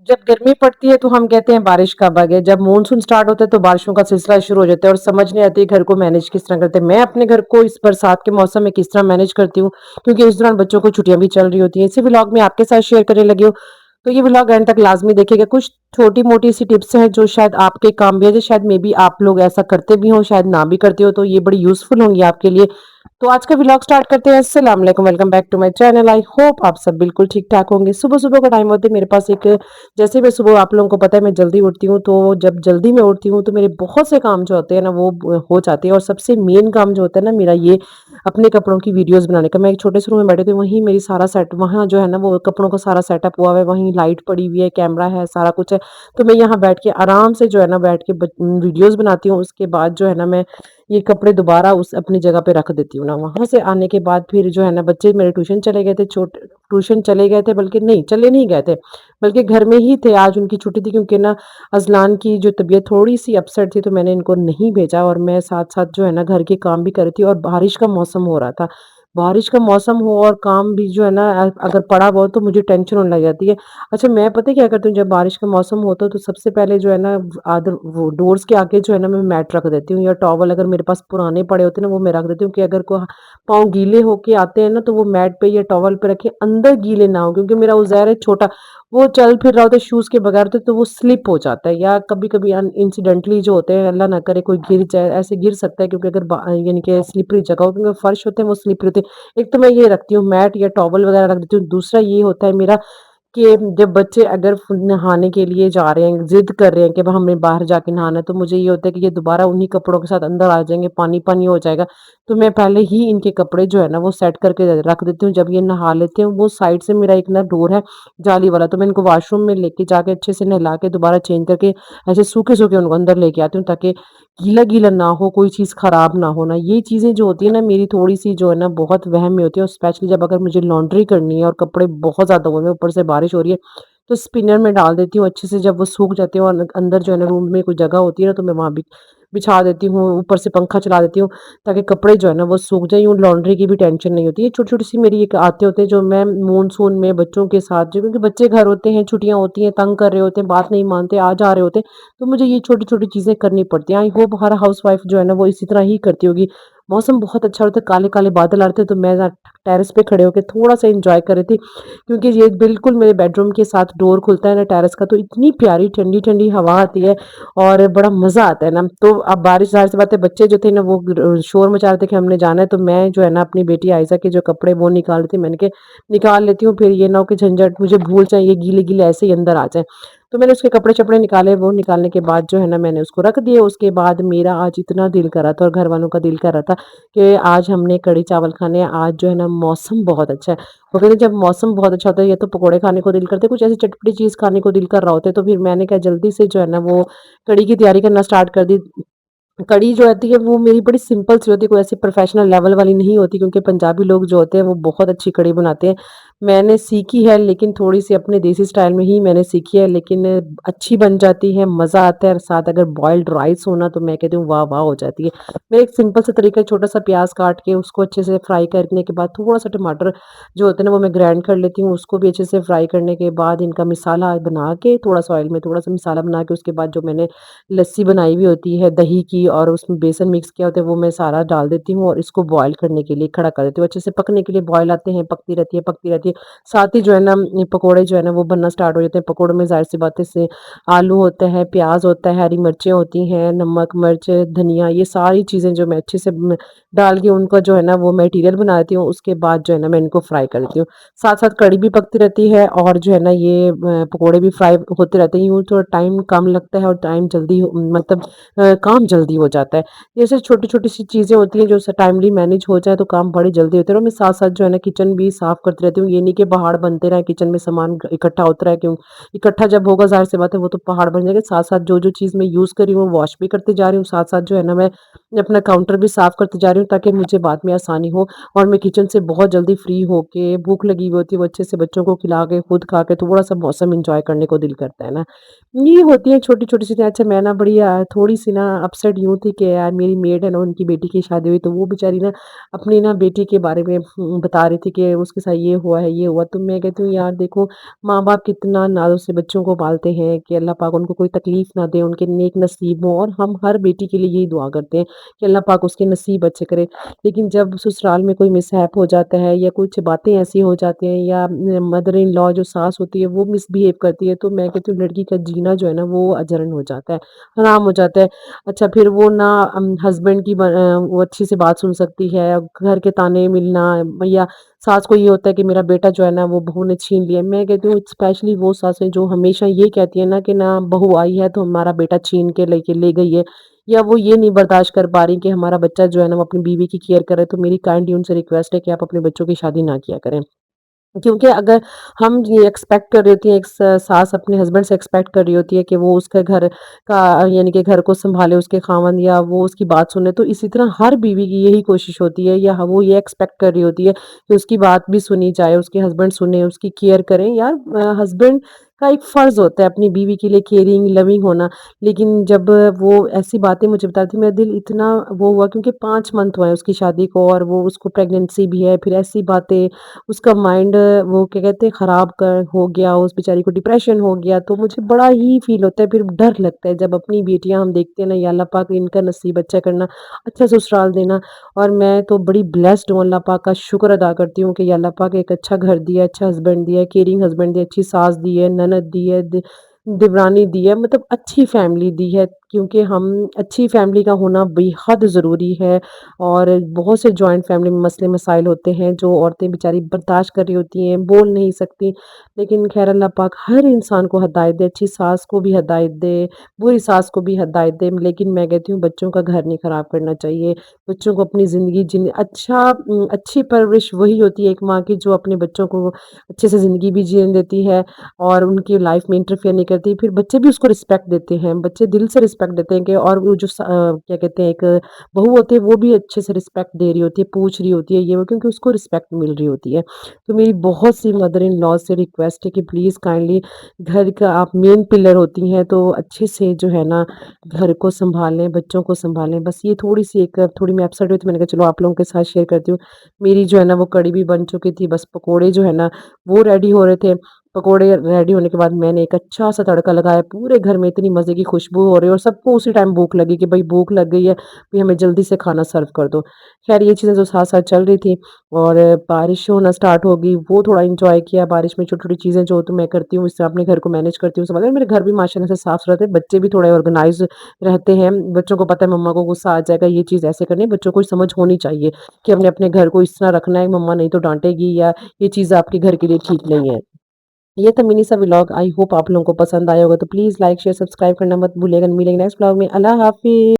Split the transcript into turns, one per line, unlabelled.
जब गर्मी पड़ती है तो हम कहते हैं बारिश कब आ गई, जब मानसून स्टार्ट होता है तो बारिशों का सिलसिला शुरू हो जाता है और समझ नहीं आती है घर को मैनेज किस तरह करते हैं। मैं अपने घर को इस बरसात के मौसम में किस तरह मैनेज करती हूँ, क्योंकि इस दौरान बच्चों को छुट्टियां भी चल रही होती हैं। इसी व्लॉग में आपके साथ शेयर करने लगी हूँ, तो ये व्लॉग एंड तक लाजमी देखिएगा। कुछ छोटी मोटी सी टिप्स हैं जो शायद आपके काम भी आ जाए, शायद मे बी आप लोग ऐसा करते भी हो, शायद ना भी करते हो, तो ये बड़ी यूजफुल होंगी आपके लिए। तो आज का व्लॉग स्टार्ट करते हैं। अस्सलाम वालेकुम, welcome back to my channel. I hope आप सब बिल्कुल ठीक ठाक होंगे। सुबह सुबह का टाइम होता है मेरे पास एक, जैसे मैं सुबह, आप लोगों को पता है मैं जल्दी उठती हूँ, तो जब जल्दी मैं उठती हूँ तो मेरे बहुत से काम जो होते हैं ना वो हो जाते हैं। और सबसे मेन काम जो होता है ना मेरा, ये अपने कपड़ों की वीडियोस बनाने का। मैं एक छोटे से रूम में बैठी थी, वहीं मेरी सारा सेट, वहाँ जो है ना वो कपड़ों का सारा सेटअप हुआ हुआ है, वहीं लाइट पड़ी हुई है, कैमरा है, सारा कुछ है। तो मैं यहाँ बैठ के आराम से जो है ना बैठ के वीडियोस बनाती हूँ। उसके बाद जो है ना मैं ये कपड़े दोबारा उस अपनी जगह पे रख देती हूँ ना। वहां से आने के बाद फिर जो है ना बच्चे मेरे ट्यूशन चले गए थे, छोटे ट्यूशन चले गए थे, बल्कि नहीं चले नहीं गए थे, बल्कि घर में ही थे। आज उनकी छुट्टी थी क्योंकि ना अज़लान की जो तबीयत थोड़ी सी अपसेट थी, तो मैंने इनको नहीं भेजा और मैं साथ साथ जो है ना घर के काम भी कर रही थी। और बारिश का मौसम हो रहा था, बारिश का मौसम हो और काम भी जो है ना अगर पड़ा हुआ हो तो मुझे टेंशन होने लग जाती है। अच्छा, मैं पता है क्या करती हूँ, जब बारिश का मौसम होता है तो सबसे पहले जो है ना आदर वो डोर्स के आगे जो है ना मैं मैट रख देती हूँ, या टॉवल अगर मेरे पास पुराने पड़े होते हैं ना वो मैं रख देती हूँ, कि अगर को पाँव गीले होके आते हैं ना तो वो मैट पे या टॉवल पे रखे, अंदर गीले ना हो, क्योंकि मेरा उज़ैर है छोटा, वो चल फिर रहा होता है शूज़ के बगैर, तो वो स्लिप हो जाता है। या कभी-कभी इंसिडेंटली जो होते हैं, अल्लाह ना करे कोई गिर जाए, ऐसे गिर सकता है, क्योंकि अगर यानी कि स्लिपरी जगह हो, क्योंकि फर्श होते हैं वो स्लिपरी होते हैं। एक तो मैं ये रखती हूँ मैट या टॉवल वगैरह रख देती हूँ। दूसरा ये होता है मेरा कि जब बच्चे अगर नहाने के लिए जा रहे हैं, ज़िद कर रहे हैं कि हमें बाहर जाके नहाना है, तो मुझे ये होता है कि ये दोबारा उन्हीं कपड़ों के साथ अंदर आ जाएँगे, पानी-पानी हो जाएगा। तो मैं पहले ही इनके कपड़े जो है ना वो सेट करके रख देती हूँ। जब ये नहा लेते हैं, वो साइड से मेरा एक ना डोर है जाली वाला, तो मैं इनको वॉशरूम में लेके जाके अच्छे से नहला के दोबारा चेंज करके ऐसे सूखे-सूखे उनको अंदर लेके आती हूँ, ताकि गीला-गीला ना हो, कोई चीज़ खराब ना हो ना। ये चीज़ें जो होती है ना मेरी थोड़ी-सी जो है ना बहुत वहम में होती है, और स्पेशली जब अगर मुझे लॉन्ड्री करनी है और कपड़े बहुत ज़्यादा हुए हैं, ऊपर से बारिश हो रही है, तो स्पिनर में डाल देती हूँ अच्छे से। जब वो सूख जाते हैं और अंदर जो है ना रूम में कोई जगह होती है ना, तो मैं वहाँ भी बिछा देती हूँ, ऊपर से पंखा चला देती हूँ, ताकि कपड़े जो है ना वो सूख जाएँ। यूँ लॉन्ड्री की भी टेंशन नहीं होती है। छोटी-छोटी सी मेरी एक आदतें होते हैं जो मैं मानसून में बच्चों के साथ, जो क्योंकि बच्चे घर होते हैं, छुट्टियाँ होती हैं, तंग कर रहे होते हैं, बात नहीं मानते, आ जा रहे होते हैं, तो मुझे ये छोटी-छोटी चीज़ें करनी पड़ती हैं। आई होप हर हाउसवाइफ जो है ना वो इसी तरह ही करती होगी। मौसम बहुत अच्छा होता है, काले-काले बादल आ रहे थे, तो मैं ना टेरेस पे खड़े होके थोड़ा-सा एन्जॉय कर रही थी, क्योंकि ये बिल्कुल मेरे बेडरूम के साथ डोर खुलता है ना टेरेस का, तो इतनी प्यारी ठंडी-ठंडी हवा आती है और बड़ा मज़ा आता है ना। तो अब बारिश, ज़ाहिर सी बात है, बच्चे जो थे ना वो शोर मचा रहे थे कि हमने जाना है, तो मैं जो है ना अपनी बेटी आयशा के जो कपड़े वो निकाल रही थी, मैंने कहा निकाल लेती हूँ, फिर ये ना हो कि झंझट मुझे भूल जाएँ, ये गीले-गीले ऐसे ही अंदर आ जाएँ। तो मैंने उसके कपड़े-शपड़े निकाले, वो निकालने के बाद जो है ना मैंने उसको रख दिए। उसके बाद मेरा आज इतना दिल कर रहा था और घर वालों का दिल कर रहा था कि आज हमने कढ़ी चावल खाने हैं। आज जो है ना मौसम बहुत अच्छा है। वो कहते हैं जब मौसम बहुत अच्छा होता है, या तो पकोड़े खाने को दिल करता है, कुछ ऐसी चटपटी चीज़ खाने को दिल कर रहा होता है, तो फिर मैंने कहा जल्दी से जो है ना वो कढ़ी की तैयारी करना स्टार्ट कर दी। कढ़ी जो होती है वो मेरी बड़ी सिंपल सी होती है, कोई ऐसी प्रोफेशनल लेवल वाली नहीं होती, क्योंकि पंजाबी लोग जो होते हैं वो बहुत अच्छी कढ़ी बनाते हैं। मैंने सीखी है, लेकिन थोड़ी-सी अपने देसी स्टाइल में ही मैंने सीखी है, लेकिन अच्छी बन जाती है, मज़ा आता है। और साथ अगर बॉइल्ड राइस हो ना, तो मैं कहती हूँ वाह, वाह हो जाती है। मैं एक सिंपल सा तरीका, छोटा-सा प्याज़ काट के उसको अच्छे से फ्राई करने के बाद, थोड़ा-सा टमाटर जो होते हैं ना वो मैं ग्राइंड कर लेती हूँ, उसको भी अच्छे से फ्राई करने के बाद इनका मसाला बना के, थोड़ा-सा ऑयल में थोड़ा-सा मसाला बना के, उसके बाद जो मैंने लस्सी बनाई हुई होती है दही की और उसमें बेसन मिक्स किया होता है, वो मैं सारा डाल देती हूँ और इसको बॉयल करने के लिए खड़ा कर देती हूँ। अच्छे से पकने के लिए बॉयल आते हैं, पकती रहती है, पकती रहती है। साथ ही जो है ना ये पकोड़े जो है ना वो बनना स्टार्ट हो जाते हैं। पकोड़ों में ज़ाहिर-सी बात है से आलू होता है, प्याज़ होता है, हरी मिर्चें होती हैं, नमक, मिर्च, धनिया, ये सारी चीज़ें जो मैं अच्छे से डाल के उनको जो है ना वो मटीरियल बना देती हूँ। उसके बाद जो है ना मैं इनको फ्राई कर देती हूँ। साथ-साथ कढ़ी भी पकती रहती है और जो है ना ये पकोड़े भी फ्राई होते रहते हैं। यूँ थोड़ा टाइम कम लगता है और टाइम जल्दी मतलब काम जल्दी हो जाता है। जैसे छोटी-छोटी सी चीज़ें होती हैं जो टाइमली मैनेज हो जाए तो काम बड़ी जल्दी होते हैं। और मैं साथ-साथ जो है ना किचन भी साफ़ करती रहती हूँ। ये नहीं कि पहाड़ बनते रहें, किचन में सामान इकट्ठा होता रहे, क्यों इकट्ठा जब होगा ज़ाहिर-सी बात है वो तो पहाड़ बन जाएगा। साथ-साथ जो-जो चीज़ मैं यूज़ कर रही हूँ वॉश भी करती जा रही हूँ। साथ-साथ जो है ना मैं अपना काउंटर भी साफ़ करती जा रही हूँ, ताकि मुझे बाद में आसानी हो और मैं किचन से बहुत जल्दी फ्री होके, भूख लगी हुई होती है वो अच्छे से बच्चों को खिला के, खुद खा के थोड़ा-सा मौसम एन्जॉय करने को दिल करता है ना। ये होती है छोटी-छोटी चीज़ें। अच्छा, मैं ना बड़ी थोड़ी-सी ना अपसेट यूँ थी कि यार मेरी मेड है ना, उनकी बेटी की शादी हुई, तो वो बेचारी ना अपनी ना बेटी के बारे में बता रही थी कि उसके साथ ये हुआ है, ये हुआ। तो मैं कहती हूँ यार देखो, माँ-बाप कितना नाज़ों से बच्चों को पालते हैं कि अल्लाह पाक उनको कोई तकलीफ़ ना दे, उनके नेक नसीब हों, और हम हर बेटी के लिए यही दुआ करते हैं कि अल्लाह पाक उसके नसीब अच्छे करे। लेकिन जब ससुराल में कोई मिसहैप हो जाता है या कुछ बातें ऐसी हो जाती हैं, या मदर इन लॉ जो सास होती है वो मिसबिहेव करती है, तो मैं कहती हूँ लड़की का जीना जो है ना वो अजरन हो जाता है, हराम हो जाता है। अच्छा, फिर वो ना हस्बैंड की वो अच्छी से बात सुन सकती है, घर के ताने मिलना, या सास को ये होता है कि मेरा बेटा जो है ना वो बहू ने छीन लिया। मैं कहती हूँ स्पेशली वो सासें जो हमेशा ये कहती है ना कि ना बहू आई है तो हमारा बेटा छीन के लेके ले गई है, या वो ये नहीं बर्दाश्त कर पा रही कि हमारा बच्चा जो है ना वो अपनी बीवी की केयर करे। तो मेरी काइंडली उनसे रिक्वेस्ट है कि आप अपने बच्चों की शादी ना किया करें। क्योंकि अगर हम ये एक्सपेक्ट कर रही होती है, एक सास अपने हस्बैंड से एक्सपेक्ट कर रही होती है कि वो उसके घर का यानी कि घर को संभाले, उसके खामन, या वो उसकी बात सुने, तो इसी तरह हर बीवी की यही कोशिश होती है, या वो ये एक्सपेक्ट कर रही होती है कि उसकी बात भी सुनी जाए, उसके हस्बैंड सुने, उसकी केयर करें। यार हस्बैंड का एक फर्ज होता है अपनी बीवी के लिए केयरिंग लविंग होना। लेकिन जब वो ऐसी बातें मुझे बताती, मेरा दिल इतना वो हुआ, क्योंकि 5 मंथ हुए हैं उसकी शादी को, और वो उसको प्रेगनेंसी भी है, फिर ऐसी बातें, उसका माइंड वो क्या कहते हैं ख़राब कर हो गया, उस बेचारी को डिप्रेशन हो गया। तो मुझे बड़ा ही फ़ील होता है, फिर डर लगता है जब अपनी बेटियाँ हम देखते हैं ना, या अल्लाह पाक इनका नसीब अच्छा करना, अच्छा ससुराल देना। और मैं तो बड़ी ब्लेस्ड हूँ, अल्लाह पाक का शुक्र अदा करती हूँ कि या अल्लाह पाक एक अच्छा घर दिया है, अच्छा हस्बैंड दिया है, केयरिंग हस्बैंड दिया है, अच्छी सास दी है, ननद दी है, देवरानी दी है, मतलब अच्छी फैमिली दी है। क्योंकि हम अच्छी फैमिली का होना बेहद ज़रूरी है। और बहुत से जॉइंट फैमिली में मसले मसाइल होते हैं जो औरतें बेचारी बर्दाश्त कर रही होती हैं, बोल नहीं सकती। लेकिन खैर अल्लाह पाक हर इंसान को हिदायत दे, अच्छी सास को भी हिदायत दे, बुरी सास को भी हिदायत दे। लेकिन मैं कहती हूँ बच्चों का घर नहीं ख़राब करना चाहिए। बच्चों को अपनी ज़िंदगी अच्छी परवरिश वही होती है एक माँ की, जो अपने बच्चों को अच्छे से ज़िंदगी भी जीने देती है और उनकी लाइफ में इंटरफेयर नहीं करती। फिर बच्चे भी उसको रिस्पेक्ट देते हैं, बच्चे दिल से रिस्पेक्ट देते हैं कि, और वो जो क्या कहते हैं, एक बहू होती है वो भी अच्छे से रिस्पेक्ट दे रही होती है, पूछ रही होती है ये वो, क्योंकि उसको रिस्पेक्ट मिल रही होती है। तो मेरी बहुत सी मदर इन लॉ से रिक्वेस्ट है कि प्लीज़ काइंडली, घर का आप मेन पिलर होती हैं, तो अच्छे से जो है ना घर को सँभालें, बच्चों को सँभालें। बस ये थोड़ी मैं अपसेट हुई, तो मैंने कहा चलो आप लोगों के साथ शेयर करती हूँ। मेरी जो है ना वो कढ़ी भी बन चुकी थी, बस पकोड़े जो है ना वो रेडी हो रहे थे। पकोड़े रेडी होने के बाद मैंने एक अच्छा-सा तड़का लगाया, पूरे घर में इतनी मज़े की खुशबू हो रही है, और सबको उसी टाइम भूख लगी कि भई भूख लग गई है, भी हमें जल्दी से खाना सर्व कर दो। ख़ैर ये चीज़ें जो साथ-साथ चल रही थी, और बारिश होना स्टार्ट हो गई, वो थोड़ा एन्जॉय किया। बारिश में छोटी-छोटी चीज़ें जो तो मैं करती हूँ, इससे अपने घर को मैनेज करती हूँ। समझ रहे हैं? मेरे घर भी माशाल्लाह से साफ़ रहते हैं, बच्चे भी थोड़े ऑर्गनाइज़ रहते हैं। बच्चों को पता है मम्मा को गुस्सा आ जाएगा, ये चीज़ ऐसे करनी है। बच्चों को समझ होनी चाहिए कि हमने अपने घर को इस तरह रखना है, मम्मा नहीं तो डाँटेगी, या ये चीज़ आपके घर के लिए ठीक नहीं है। ये था मिनी सा व्लॉग, आई होप आप लोगों को पसंद आया होगा। तो प्लीज़ लाइक, शेयर, सब्सक्राइब करना मत भूलिएगा। मिलेंगे नेक्स्ट व्लॉग में। अल्लाह हाफ़िज़।